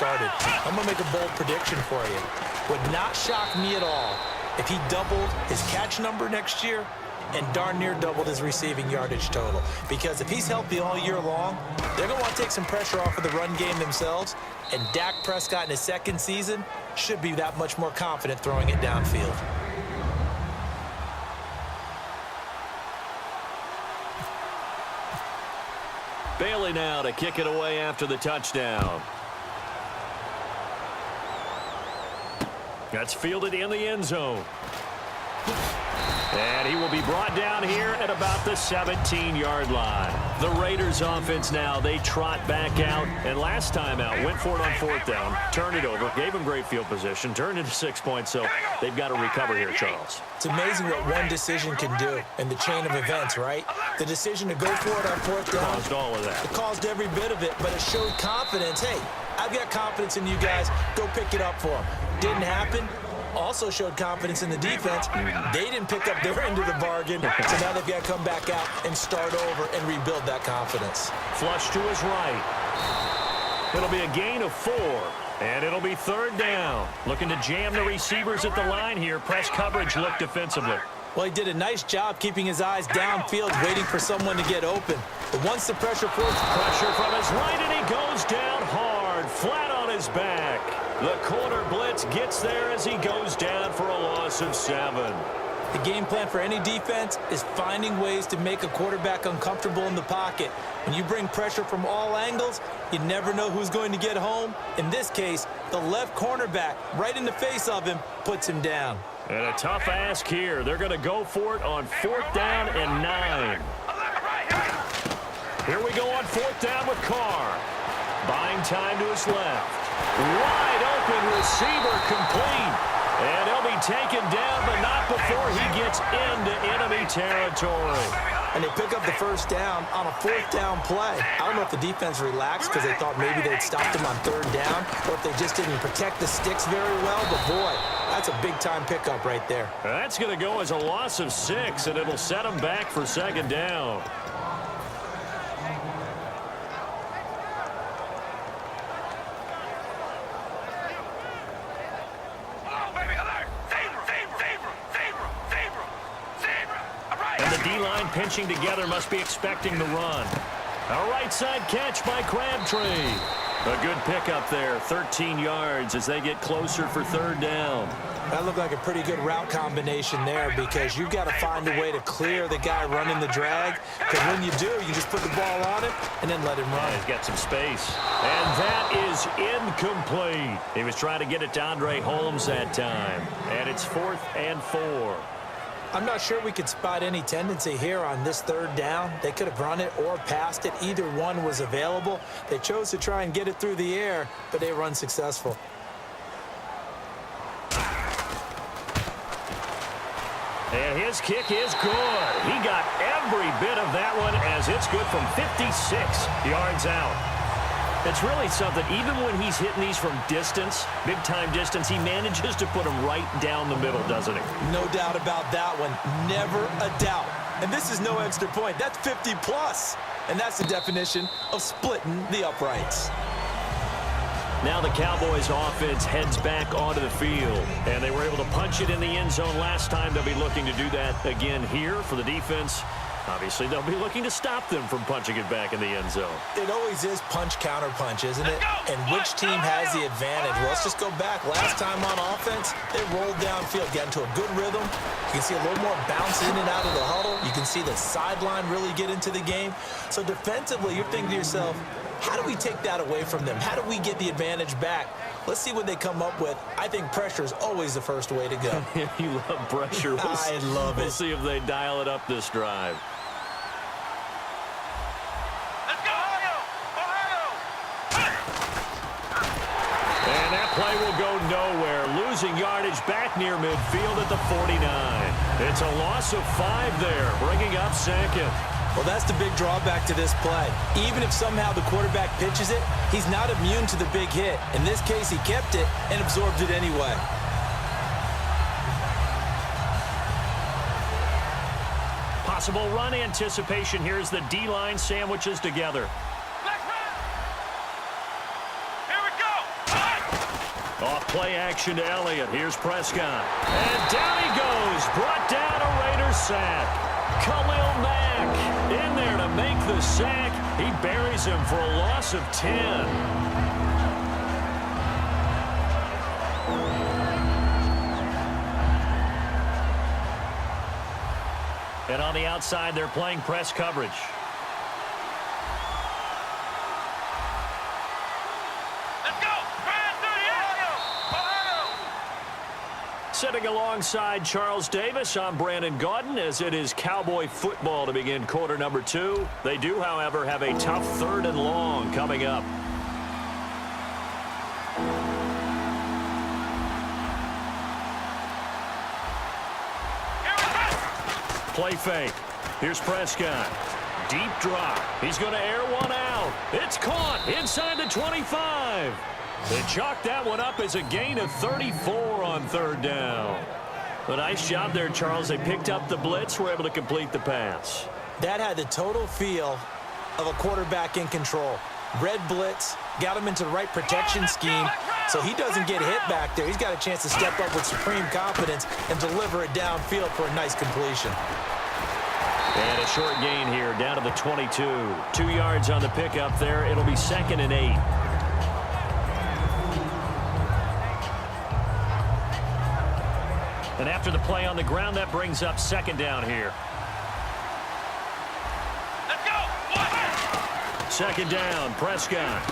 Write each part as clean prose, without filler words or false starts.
started. I'm going to make a bold prediction for you. Would not shock me at all if he doubled his catch number next year and darn near doubled his receiving yardage total. Because if he's healthy all year long, they're going to want to take some pressure off of the run game themselves, and Dak Prescott in his second season should be that much more confident throwing it downfield. Bailey now to kick it away after the touchdown. That's fielded in the end zone. And he will be brought down here at about the 17-yard line. The Raiders offense now, they trot back out. And last time out, went for it on fourth down, turned it over, gave him great field position, turned into 6 points. So they've got to recover here, Charles. It's amazing what one decision can do in the chain of events, right? The decision to go for it on fourth down. Caused all of that. It caused every bit of it, but it showed confidence. Hey, I've got confidence in you guys. Go pick it up for them. Didn't happen. Also showed confidence in the defense. They didn't pick up their end of the bargain, so now they've got to come back out and start over and rebuild that confidence. Flush to his right. It'll be a gain of 4, and it'll be third down. Looking to jam the receivers at the line here. Press coverage look defensively. Well, he did a nice job keeping his eyes downfield, waiting for someone to get open. But once the pressure forces... Pressure from his right, and he goes down hard, flat on his back. The corner blitz gets there as he goes down for a loss of 7. The game plan for any defense is finding ways to make a quarterback uncomfortable in the pocket. When you bring pressure from all angles, you never know who's going to get home. In this case, the left cornerback, right in the face of him, puts him down. And a tough ask here. They're going to go for it on fourth down and 9. Here we go on fourth down with Carr. Buying time to his left. Wide open receiver complete. And he'll be taken down, but not before he gets into enemy territory. And they pick up the first down on a fourth down play. I don't know if the defense relaxed because they thought maybe they'd stopped him on third down, or if they just didn't protect the sticks very well. But, boy, that's a big-time pickup right there. That's going to go as a loss of 6, and it'll set them back for second down. D-line pinching together, must be expecting the run. A right side catch by Crabtree. A good pickup there, 13 yards as they get closer for third down. That looked like a pretty good route combination there because you've got to find a way to clear the guy running the drag. Because when you do, you just put the ball on it and then let him run. Yeah, he's got some space. And that is incomplete. He was trying to get it to Andre Holmes that time. And it's 4th and 4. I'm not sure we could spot any tendency here on this third down. They could have run it or passed it. Either one was available. They chose to try and get it through the air, but they were unsuccessful. And his kick is good. He got every bit of that one as it's good from 56 yards out. It's really something. Even when he's hitting these from distance, big-time distance, he manages to put them right down the middle, doesn't he? No doubt about that one. Never a doubt. And this is no extra point. That's 50-plus. And that's the definition of splitting the uprights. Now the Cowboys offense heads back onto the field. And they were able to punch it in the end zone last time. They'll be looking to do that again here for the defense. Obviously, they'll be looking to stop them from punching it back in the end zone. It always is punch-counter-punch, isn't it? And which team has the advantage? Well, let's just go back. Last time on offense, they rolled downfield, got into a good rhythm. You can see a little more bounce in and out of the huddle. You can see the sideline really get into the game. So defensively, you're thinking to yourself, how do we take that away from them? How do we get the advantage back? Let's see what they come up with. I think pressure is always the first way to go. You love pressure. I love it. We'll see if they dial it up this drive. Play will go nowhere. Losing yardage back near midfield at the 49. It's a loss of 5 there, bringing up second. Well, that's the big drawback to this play. Even if somehow the quarterback pitches it, he's not immune to the big hit. In this case, he kept it and absorbed it anyway. Possible run anticipation. Here's the D-line sandwiches together. Here we go. Off play action to Elliott. Here's Prescott. And down he goes. Brought down a Raiders sack. Khalil Mack in there to make the sack. He buries him for a loss of 10. And on the outside, they're playing press coverage. Sitting alongside Charles Davis, I'm Brandon Gaudin, as it is Cowboy football to begin quarter number 2. They do, however, have a tough 3rd and long coming up. Play fake. Here's Prescott. Deep drop. He's going to air one out. It's caught inside the 25. They chalked that one up as a gain of 34 on 3rd down. A nice job there, Charles. They picked up the blitz, were able to complete the pass. That had the total feel of a quarterback in control. Red blitz, got him into the right protection scheme, so he doesn't get hit back there. He's got a chance to step up with supreme confidence and deliver it downfield for a nice completion. And a short gain here, down to the 22. 2 yards on the pickup there. It'll be 2nd and 8. And after the play on the ground, that brings up 2nd down here. Let's go! 2nd down, Prescott.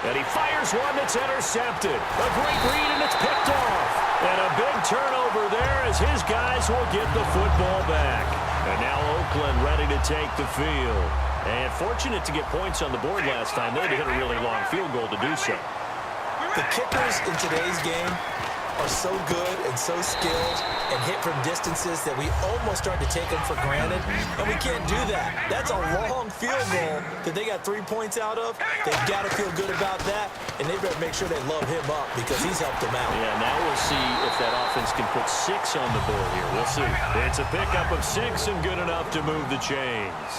And he fires one that's intercepted. A great read, and it's picked off. And a big turnover there as his guys will get the football back. And now Oakland ready to take the field. And fortunate to get points on the board last time. They had to hit a really long field goal to do so. The kickers in today's game are so good and so skilled and hit from distances that we almost start to take them for granted, and we can't do that. That's a long field goal that they got 3 points out of. They've got to feel good about that, and they better make sure they load him up because he's helped them out. Yeah, now we'll see if that offense can put 6 on the board here. We'll see. It's a pickup of 6 and good enough to move the chains.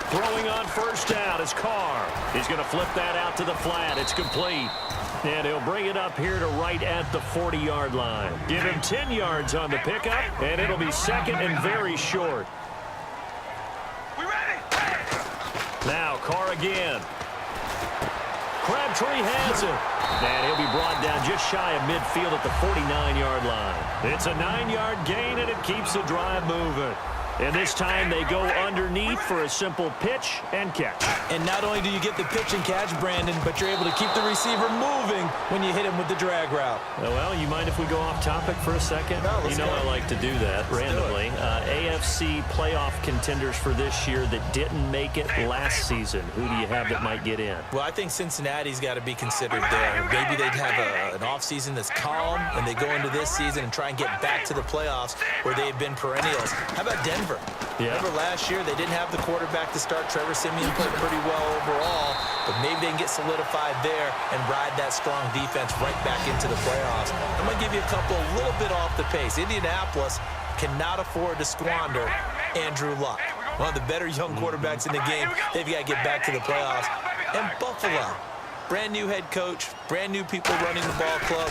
Throwing on 1st down is Carr. He's going to flip that out to the flat. It's complete. And he'll bring it up here to right at the 40-yard line. Give him 10 yards on the pickup, and it'll be 2nd and very short. We ready? Now Carr again. Crabtree has it. And he'll be brought down just shy of midfield at the 49-yard line. It's a 9-yard gain, and it keeps the drive moving. And this time they go underneath for a simple pitch and catch. And not only do you get the pitch and catch, Brandon, but you're able to keep the receiver moving when you hit him with the drag route. Well, you mind if we go off topic for a second? No, let's go. I like to do that randomly. AFC playoff contenders for this year that didn't make it last season. Who do you have that might get in? Well, I think Cincinnati's got to be considered there. Maybe they'd have an offseason that's calm, and they go into this season and try and get back to the playoffs where they've been perennials. How about Denver? Yeah. Remember last year, they didn't have the quarterback to start. Trevor Siemian played pretty well overall, but maybe they can get solidified there and ride that strong defense right back into the playoffs. I'm going to give you a little bit off the pace. Indianapolis cannot afford to squander Andrew Luck, one of the better young quarterbacks in the game. They've got to get back to the playoffs. And Buffalo, brand new head coach, brand new people running the ball club.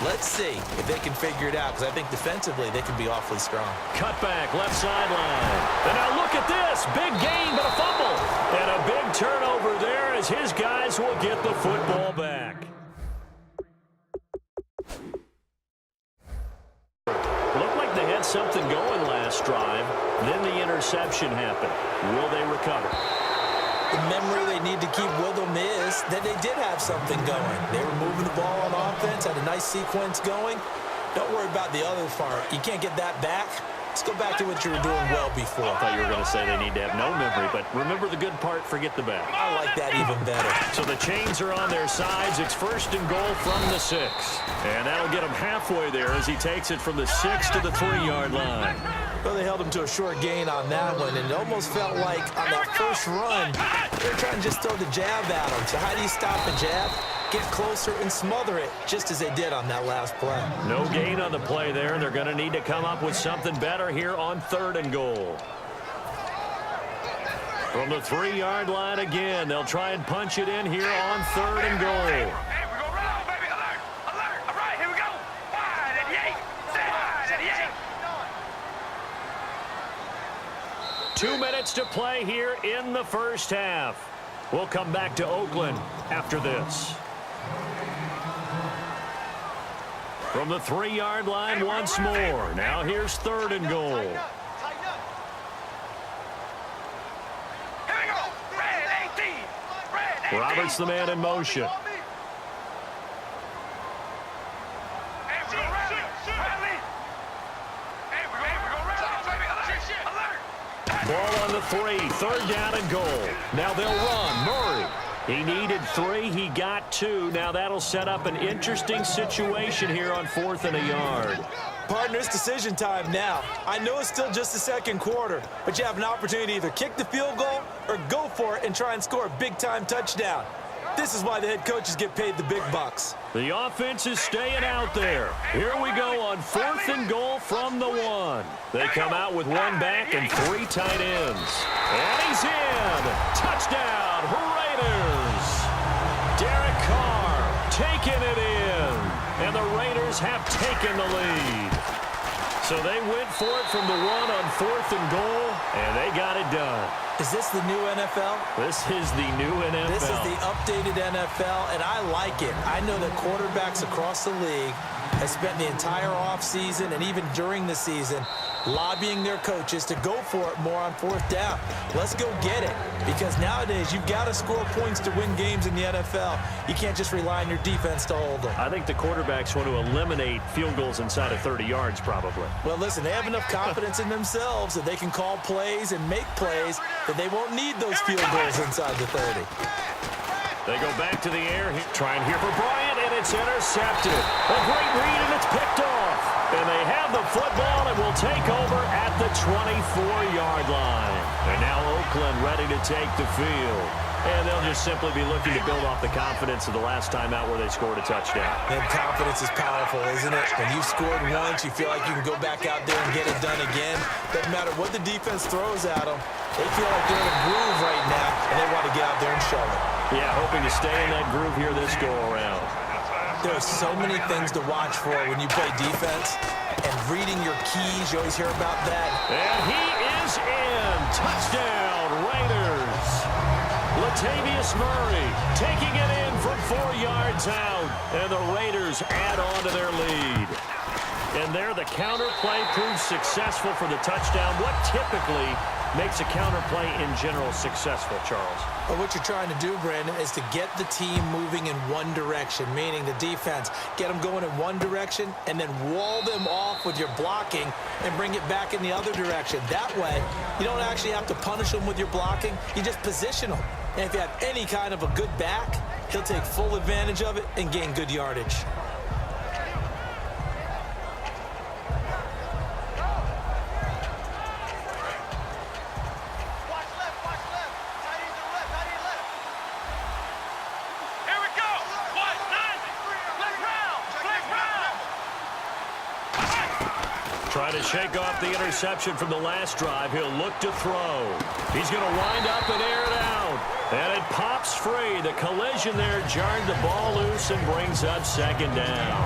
Let's see if they can figure it out, because I think defensively they can be awfully strong. Cutback, left sideline. And now look at this. Big gain, but a fumble. And a big turnover there as his guys will get the football back. Looked like they had something going last drive. Then the interception happened. Will they recover? The memory they need to keep with them is that they did have something going. They were moving the ball on offense, had a nice sequence going. Don't worry about the other part. You can't get that back. Let's go back to what you were doing well before. I thought you were going to say they need to have no memory, but remember the good part, forget the bad. I like that even better. So the chains are on their sides. It's 1st and goal from the 6. And that'll get him halfway there as he takes it from the 6 to the 3-yard line. Well, they held him to a short gain on that one, and it almost felt like on that first run, they were trying to just throw the jab at him. So how do you stop a jab? Get closer and smother it, just as they did on that last play. No gain on the play there. They're going to need to come up with something better here on 3rd and goal. From the 3-yard line again, they'll try and punch it in here on 3rd and goal. Hey, we're going to run, baby. Alert, alert. All right, here we go. Wide at the 8. Wide at the 8. 2 minutes to play here in the first half. We'll come back to Oakland after this. From the 3-yard line once more. Now here's 3rd and goal. Roberts the man in motion. Ball on the 3, 3rd down and goal. Now they'll run. Murray. He needed 3. He got 2. Now that'll set up an interesting situation here on 4th and a yard. Partner, it's decision time now. I know it's still just the second quarter, but you have an opportunity to either kick the field goal or go for it and try and score a big-time touchdown. This is why the head coaches get paid the big bucks. The offense is staying out there. Here we go on 4th and goal from the 1. They come out with 1 back and 3 tight ends. And he's in. Touchdown, Raiders. Derek Carr taking it in. And the Raiders have taken the lead. So they went for it from the 1 on 4th and goal, and they got it done. Is this the new NFL? This is the new NFL. This is the updated NFL, and I like it. I know that quarterbacks across the league have spent the entire offseason and even during the season lobbying their coaches to go for it more on 4th down. Let's go get it, because nowadays you've got to score points to win games in the NFL. You can't just rely on your defense to hold them. I think the quarterbacks want to eliminate field goals inside of 30 yards probably. Well, listen, they have enough confidence in themselves that they can call plays and make plays that they won't need those field goals inside the 30. They go back to the air, trying here for Bryant, and it's intercepted. A great read, and it's picked off. And they have the football and will take over at the 24-yard line. And now Oakland ready to take the field. And they'll just simply be looking to build off the confidence of the last time out where they scored a touchdown. And confidence is powerful, isn't it? When you've scored once, you feel like you can go back out there and get it done again. Doesn't matter what the defense throws at them. They feel like they're in a groove right now, and they want to get out there and show it. Yeah, hoping to stay in that groove here this go-around. There are so many things to watch for when you play defense. And reading your keys, you always hear about that. And he is in. Touchdown, Raiders. Latavius Murray taking it in from 4 yards out. And the Raiders add on to their lead. And there the counter play proves successful for the touchdown. What typically makes a counter play in general successful, Charles? Well, what you're trying to do, Brandon, is to get the team moving in one direction, meaning the defense. Get them going in one direction and then wall them off with your blocking and bring it back in the other direction. That way, you don't actually have to punish them with your blocking. You just position them. And if you have any kind of a good back, he'll take full advantage of it and gain good yardage. Try to shake off the interception from the last drive. He'll look to throw. He's going to wind up and air it out. And it pops free. The collision there jarred the ball loose and brings up 2nd down.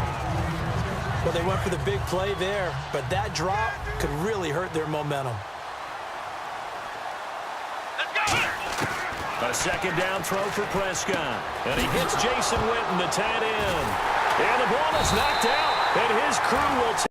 Well, they went for the big play there, but that drop could really hurt their momentum. A 2nd down throw for Prescott. And he hits Jason Witten, the tight end. And the ball is knocked out. And his crew will take